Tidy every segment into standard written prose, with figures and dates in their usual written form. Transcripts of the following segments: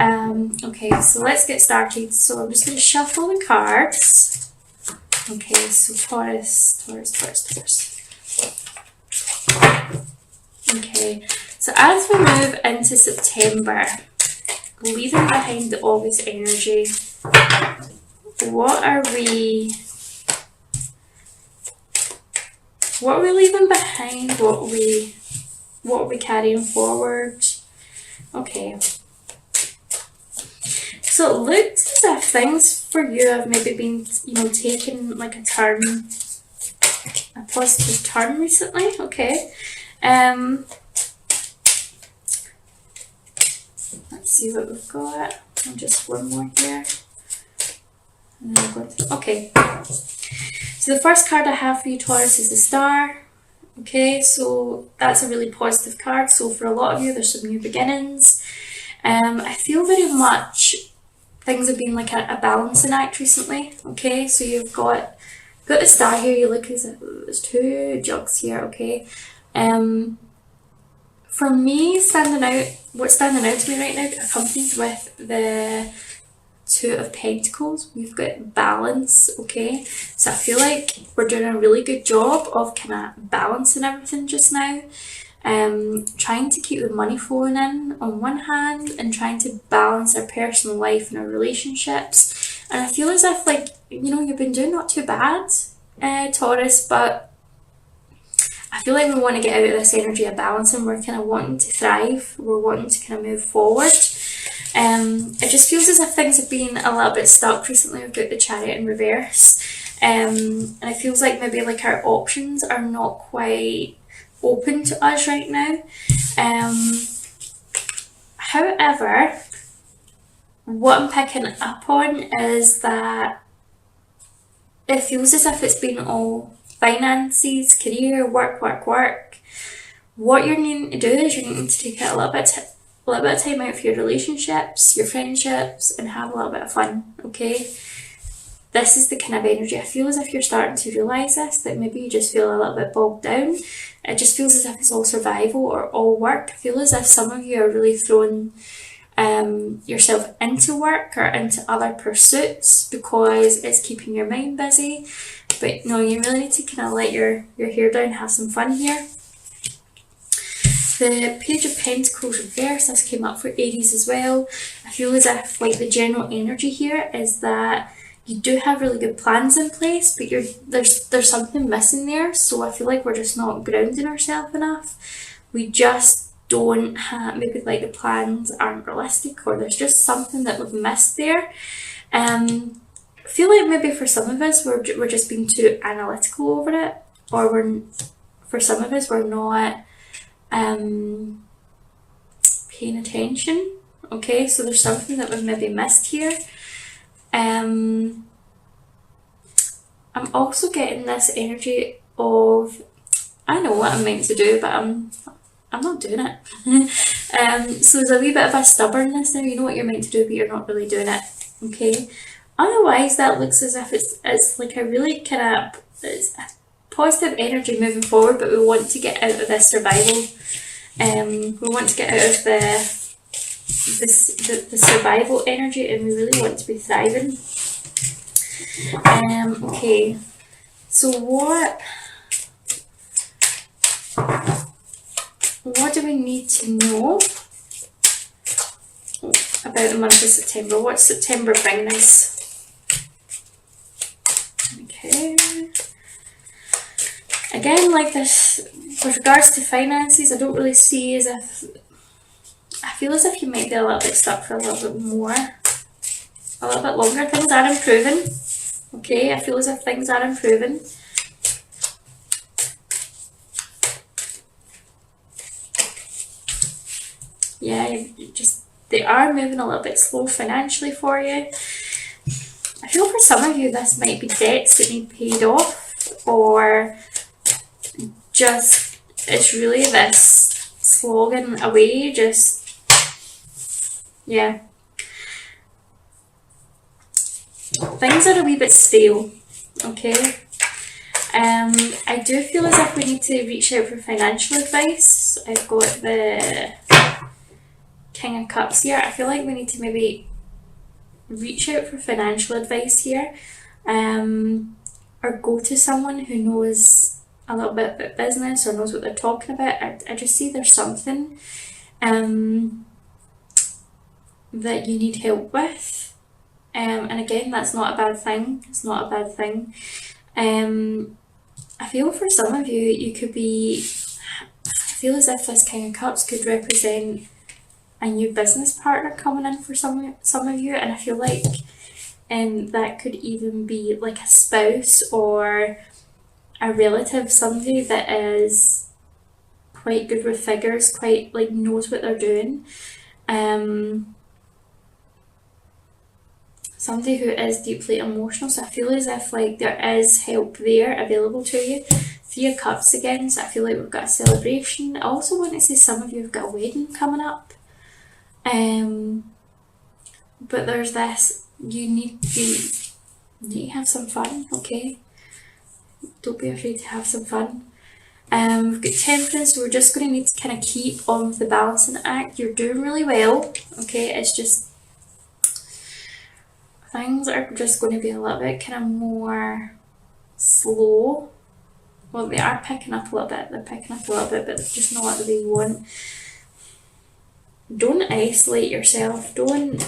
Okay, so let's get started. So I'm just going to shuffle the cards. Okay, so Taurus. Okay, so as we move into September, leaving behind the August energy, what are we leaving behind? What are we carrying forward? Okay. So it looks as if things for you have maybe been, taking like a positive turn recently. Okay. Let's see what we've got. And just one more here. And then we'll go through. Okay. So the first card I have for you, Taurus, is the Star. Okay, so that's a really positive card. So for a lot of you, there's some new beginnings. I feel very much things have been like a balancing act recently. Okay, so you've got the Star here. You look as if there's two jugs here. Okay, for me, what's standing out to me right now, accompanied with the Two of Pentacles, we've got balance. Okay, so I feel like we're doing a really good job of kind of balancing everything just now. Trying to keep the money flowing in on one hand and trying to balance our personal life and our relationships. And I feel as if, like, you've been doing not too bad, Taurus, but I feel like we want to get out of this energy of balancing. We're kind of wanting to thrive. We're wanting to kind of move forward. It just feels as if things have been a little bit stuck recently. We've got the Chariot in reverse. And it feels like maybe like our options are not quite open to us right now. However, what I'm picking up on is that it feels as if it's been all finances, career, work. What you're needing to do is you're needing to take a little bit of time out for your relationships, your friendships, and have a little bit of fun. Okay, this is the kind of energy. I feel as if you're starting to realise this, that maybe you just feel a little bit bogged down. It just feels as if it's all survival or all work. I feel as if some of you are really throwing yourself into work or into other pursuits because it's keeping your mind busy. But no, you really need to kind of let your hair down, have some fun here. The Page of Pentacles reverse, this came up for Aries as well. I feel as if, like, the general energy here is that you do have really good plans in place, but there's something missing there. So I feel like we're just not grounding ourselves enough. We just don't have, maybe like the plans aren't realistic, or there's just something that we've missed there. I feel like maybe for some of us we're just being too analytical over it, or for some of us we're not paying attention. Okay, so there's something that we've maybe missed here. I'm also getting this energy of, I know what I'm meant to do, but I'm not doing it. So there's a wee bit of a stubbornness there. You know what you're meant to do, but you're not really doing it. Okay. Otherwise, that looks as if it's like a really kind of positive energy moving forward, but we want to get out of this survival. We want to get out of the survival energy, and we really want to be thriving. Okay, so what do we need to know about the month of September? What's September bring us? Okay. Again, like this, with regards to finances, I don't really see as if, I feel as if you might be a little bit stuck for a little bit more, a little bit longer. Things are improving. Okay, I feel as if things are improving. Yeah, they are moving a little bit slow financially for you. I feel for some of you this might be debts that need paid off, or just it's really this slogging away, just, yeah. Things are a wee bit stale, okay? I do feel as if we need to reach out for financial advice. I've got the King of Cups here. I feel like we need to maybe reach out for financial advice here, or go to someone who knows a little bit about business or knows what they're talking about. I just see there's something that you need help with. And again, that's not a bad thing. It's not a bad thing. I feel for some of you, you could be, I feel as if this King of Cups could represent a new business partner coming in for some of you, and I feel like that could even be like a spouse or a relative, somebody that is quite good with figures, quite like knows what they're doing. Somebody who is deeply emotional, so I feel as if like there is help there available to you. 3 of Cups again, so I feel like we've got a celebration. I also want to say some of you have got a wedding coming up. But there's this, you need to have some fun, okay? Don't be afraid to have some fun. We've got Temperance, so we're just going to need to kind of keep on with the balancing act. You're doing really well, okay? It's just things are just going to be a little bit kind of more slow. Well, they are picking up a little bit. They're picking up a little bit, but it's just not what they want. Don't isolate yourself. Don't.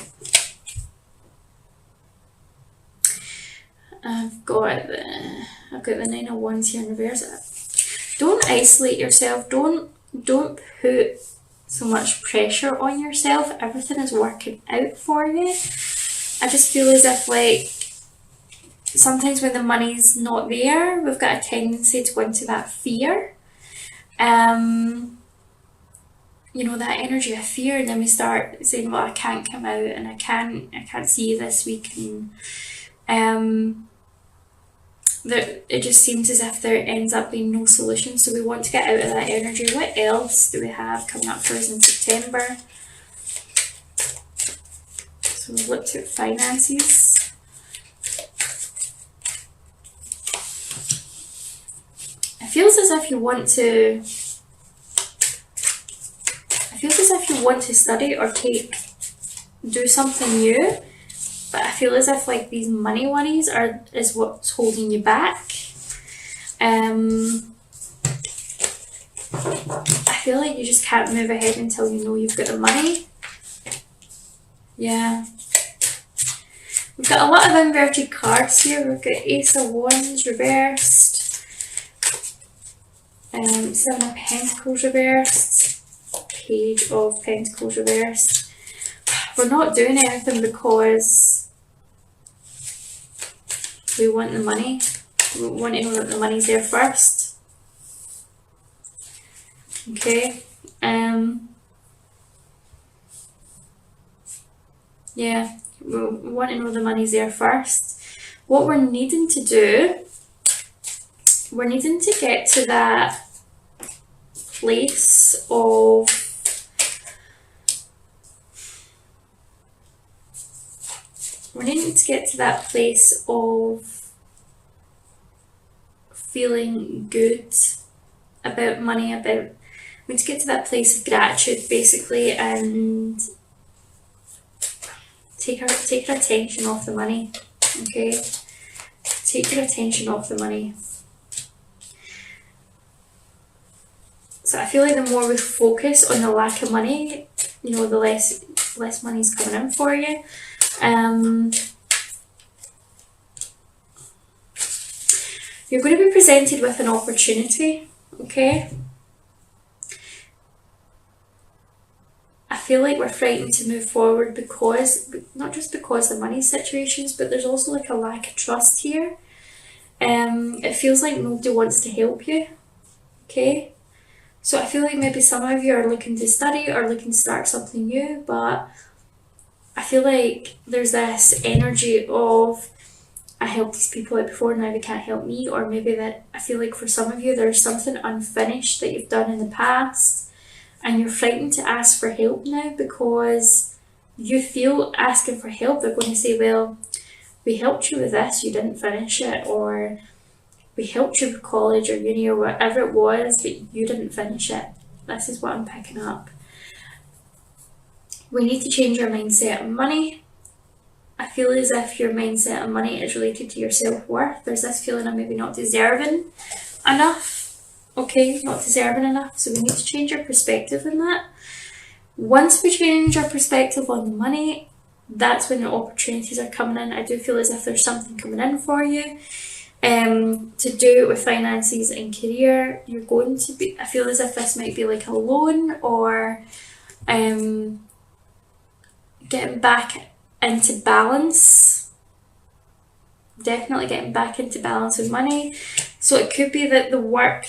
I've got the 9 of Wands here in reverse. Don't isolate yourself. Don't put so much pressure on yourself. Everything is working out for you. I just feel as if like sometimes when the money's not there, we've got a tendency to go into that fear. You know, that energy of fear, and then we start saying, well, I can't come out and I can't see this week, and it just seems as if there ends up being no solution. So we want to get out of that energy. What else do we have coming up for us in September? So we've looked at finances. It feels as if you want to study or do something new, but I feel as if like these money worries is what's holding you back. I feel like you just can't move ahead until you know you've got the money. Yeah. We've got a lot of inverted cards here. We've got Ace of Wands reversed, 7 of Pentacles reversed, Page of Pentacles reversed. We're not doing anything because we want the money. We want to know that the money's there first. Okay. Yeah, we want to know the money's there first. What we're needing to do, we're needing to get to that place of feeling good about money, we need to get to that place of gratitude basically, and take our attention off the money, okay? Take your attention off the money. So I feel like the more we focus on the lack of money, you know, the less money's coming in for you. You're going to be presented with an opportunity, okay? I feel like we're frightened to move forward because, not just because of the money situations, but there's also like a lack of trust here. It feels like nobody wants to help you, okay? So I feel like maybe some of you are looking to study or looking to start something new, but I feel like there's this energy of, I helped these people out before, now they can't help me. Or maybe that I feel like for some of you there's something unfinished that you've done in the past and you're frightened to ask for help now because you feel asking for help, they're going to say, well, we helped you with this, you didn't finish it, or we helped you with college or uni or whatever it was, but you didn't finish it. This is what I'm picking up. We need to change our mindset on money. I feel as if your mindset on money is related to your self-worth. There's this feeling of maybe not deserving enough. Okay, not deserving enough. So we need to change our perspective on that. Once we change our perspective on the money, that's when the opportunities are coming in. I do feel as if there's something coming in for you. To do with finances and career, you're going to be, I feel as if this might be like a loan, or getting back into balance. Definitely getting back into balance with money. So it could be that the work,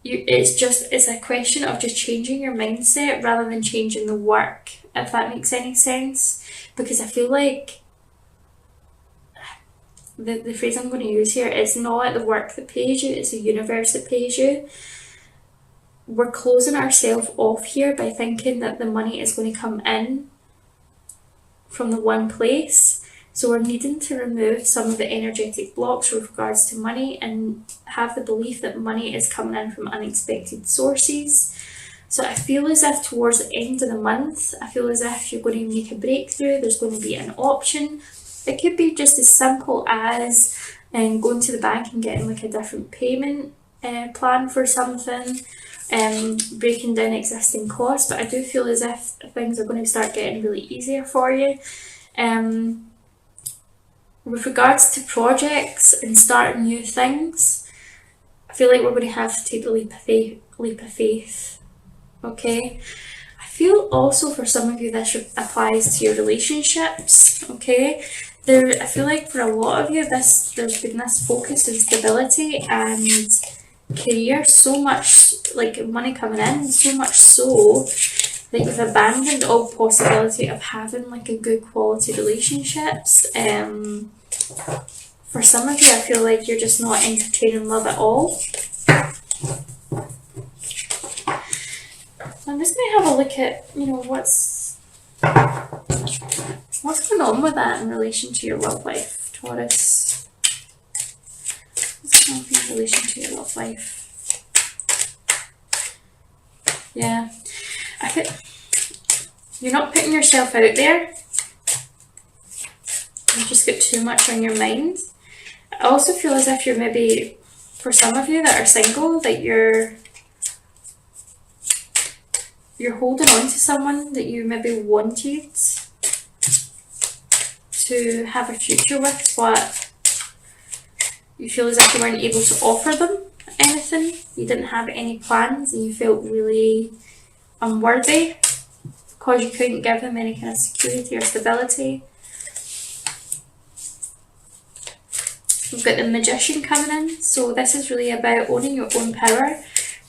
it's a question of just changing your mindset rather than changing the work, if that makes any sense. Because I feel like the phrase I'm going to use here is not the work that pays you, it's the universe that pays you. We're closing ourselves off here by thinking that the money is going to come in from the one place. So we're needing to remove some of the energetic blocks with regards to money and have the belief that money is coming in from unexpected sources. So I feel as if towards the end of the month, I feel as if you're going to make a breakthrough. There's going to be an option. It could be just as simple as going to the bank and getting like a different payment plan for something, breaking down existing costs. But I do feel as if things are going to start getting really easier for you. With regards to projects and starting new things, I feel like we're going to have to take the leap of faith. Okay? I feel also for some of you this applies to your relationships. Okay? I feel like for a lot of you, there's been this focus on stability and career, so much like money coming in, so much so that you've abandoned all possibility of having like a good quality relationships. For some of you, I feel like you're just not entertaining love at all. I'm just going to have a look at, what's going on with that in relation to your love life, Taurus. What's going on in relation to your love life? Yeah. You're not putting yourself out there. You just get too much on your mind. I also feel as if you're maybe, for some of you that are single, that you're holding on to someone that you maybe wanted to have a future with, but you feel as if you weren't able to offer them anything. You didn't have any plans and you felt really unworthy because you couldn't give them any kind of security or stability. We've got the Magician coming in, so this is really about owning your own power,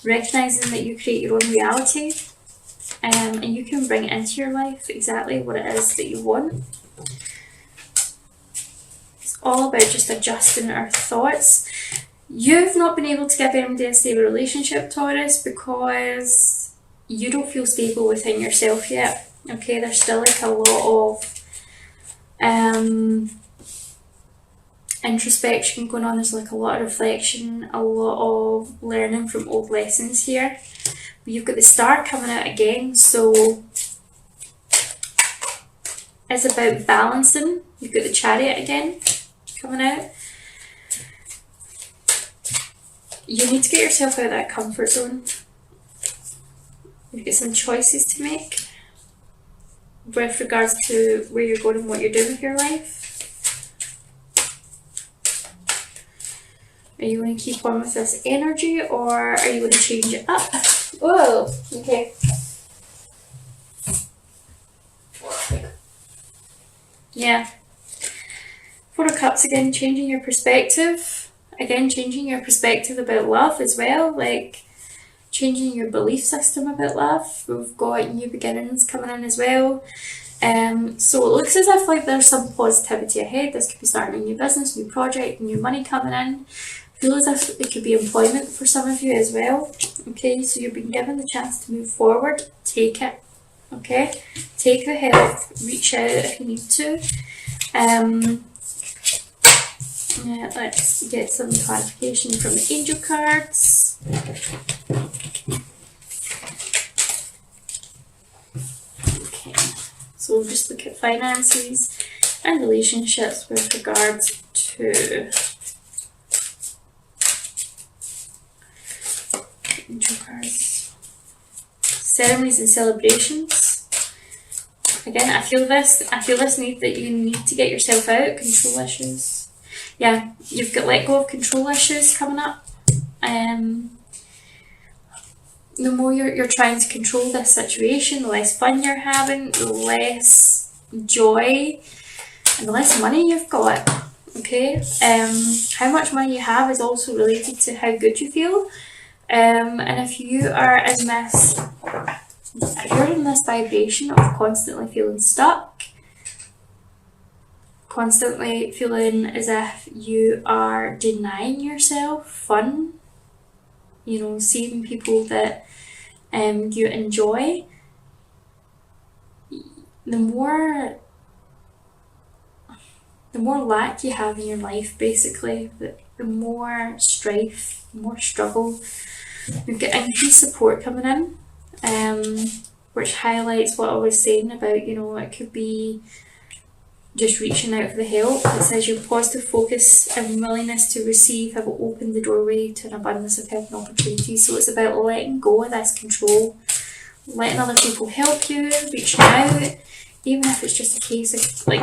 recognising that you create your own reality, and you can bring into your life exactly what it is that you want. It's all about just adjusting our thoughts. You've not been able to give anybody a stable relationship, Taurus, because you don't feel stable within yourself yet. Okay, there's still like a lot of introspection going on. There's like a lot of reflection, a lot of learning from old lessons here. But you've got the Star coming out again, so it's about balancing. You've got the Chariot again coming out. You need to get yourself out of that comfort zone. You've got some choices to make with regards to where you're going and what you're doing with your life. Are you going to keep on with this energy, or are you going to change it up? Whoa, okay. Yeah. Four of Cups again, changing your perspective. Again, changing your perspective about love as well, like changing your belief system about love. We've got new beginnings coming in as well. So it looks as if like there's some positivity ahead. This could be starting a new business, new project, new money coming in. I feel as if it could be employment for some of you as well. Okay, so you've been given the chance to move forward. Take it. Okay, take the help. Reach out if you need to. Yeah, let's get some clarification from the angel cards. Okay. So we'll just look at finances and relationships with regards to cards. Ceremonies and celebrations. Again, I feel this need that you need to get yourself out. Control issues. Yeah, you've got let go of control issues coming up. The more you're trying to control this situation, the less fun you're having, the less joy, and the less money you've got. Okay, how much money you have is also related to how good you feel. And if you are in this, if you're in this vibration of constantly feeling stuck, constantly feeling as if you are denying yourself fun, you know, seeing people that you enjoy, the more lack you have in your life, basically, the more strife, the more struggle. You've got increased support coming in, which highlights what I was saying about, you know, it could be just reaching out for the help. It says your positive focus and willingness to receive have opened the doorway to an abundance of help and opportunities. So it's about letting go of this control, letting other people help you, reaching out, even if it's just a case of, like,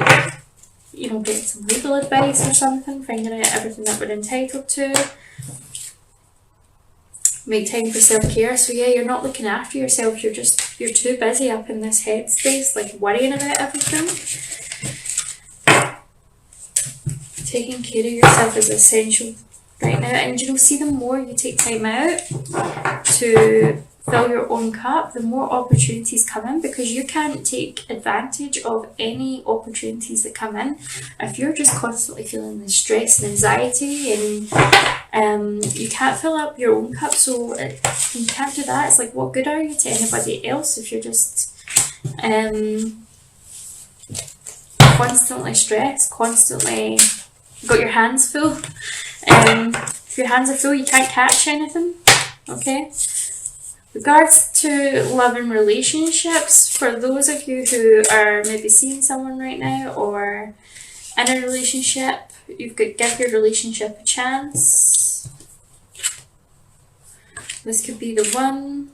you know, getting some legal advice or something, finding out everything that we're entitled to. Make time for self-care. So yeah, you're not looking after yourself, you're too busy up in this headspace, like worrying about everything. Taking care of yourself is essential right now, and you know, see, the more you take time out to fill your own cup, the more opportunities come in, because you can't take advantage of any opportunities that come in if you're just constantly feeling the stress and anxiety, and you can't fill up your own cup. So you can't do that. It's like, what good are you to anybody else if you're just constantly stressed, constantly got your hands full? If your hands are full, you can't catch anything. Okay. Regards to love and relationships, for those of you who are maybe seeing someone right now or in a relationship, you've got give your relationship a chance. This could be the one.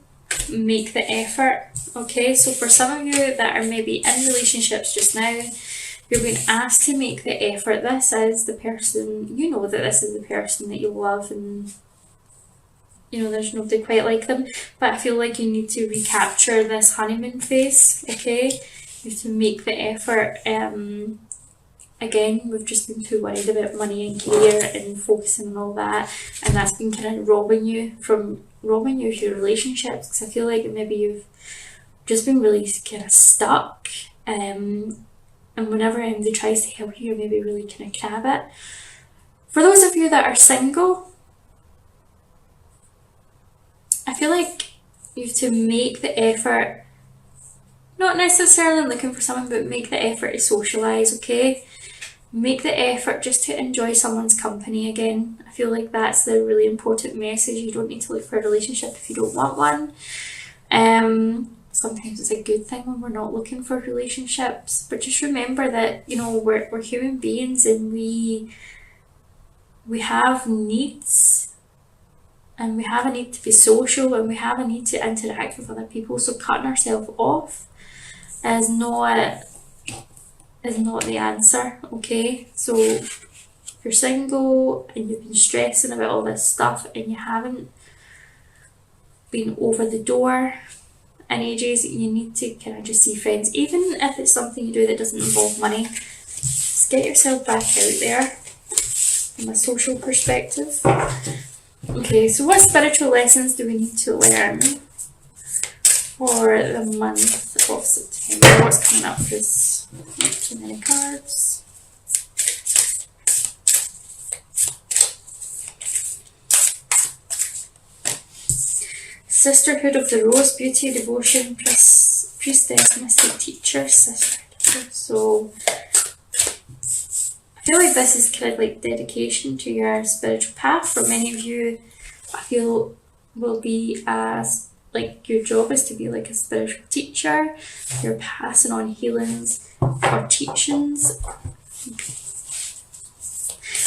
Make the effort. Okay, so for some of you that are maybe in relationships just now, you're being asked to make the effort. This is the person, you know that this is the person that you love, and you know there's nobody quite like them, but I feel like you need to recapture this honeymoon phase. Okay, you have to make the effort. Again, we've just been too worried about money and career and focusing on all that, and that's been kind of robbing you of your relationships, because I feel like maybe you've just been really kind of stuck, and whenever anybody tries to help you, you're maybe really kind of crab it. For those of you that are single, I feel like you have to make the effort, not necessarily looking for someone, but make the effort to socialise, okay? Make the effort just to enjoy someone's company again. I feel like that's the really important message. You don't need to look for a relationship if you don't want one. Sometimes it's a good thing when we're not looking for relationships, but just remember that, you know, we're human beings, and we have needs, and we have a need to be social, and we have a need to interact with other people. So cutting ourselves off is not the answer. Okay, so if you're single and you've been stressing about all this stuff and you haven't been over the door in ages, you need to kind of just see friends, even if it's something you do that doesn't involve money. Just get yourself back out there from a social perspective. Okay, so what spiritual lessons do we need to learn for the month of September? What's coming up? There's not too many cards. Sisterhood of the Rose, beauty, devotion, priestess, mystic, teacher, sisterhood. So I feel like this is kind of like dedication to your spiritual path. For many of you, I feel will be a like your job is to be like a spiritual teacher. You're passing on healings or teachings.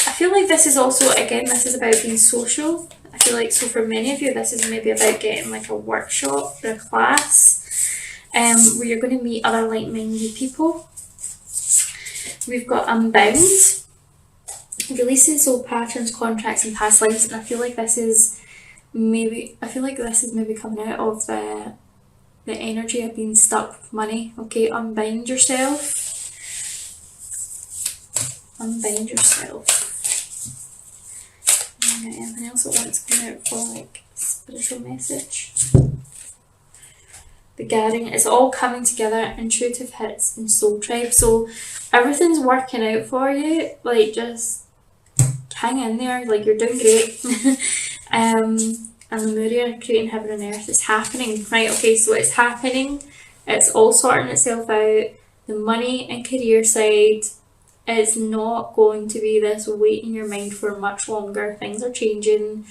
I feel like this is also, again, this is about being social. I feel like, so for many of you, this is maybe about getting like a workshop or a class where you're going to meet other like-minded people. We've got Unbound, releases old patterns, contracts, and past lives. And I feel like this is maybe coming out of the energy of being stuck with money. Okay, unbind yourself. Unbind yourself. Okay, anything else that wants to come out for like spiritual message? The gathering, it's all coming together, intuitive hits and soul tribe. So everything's working out for you. Like, just hang in there, like you're doing great. And Lemuria, creating heaven and earth, is happening. Right, okay, so it's happening. It's all sorting itself out. The money and career side, it's not going to be this weight in your mind for much longer. Things are changing.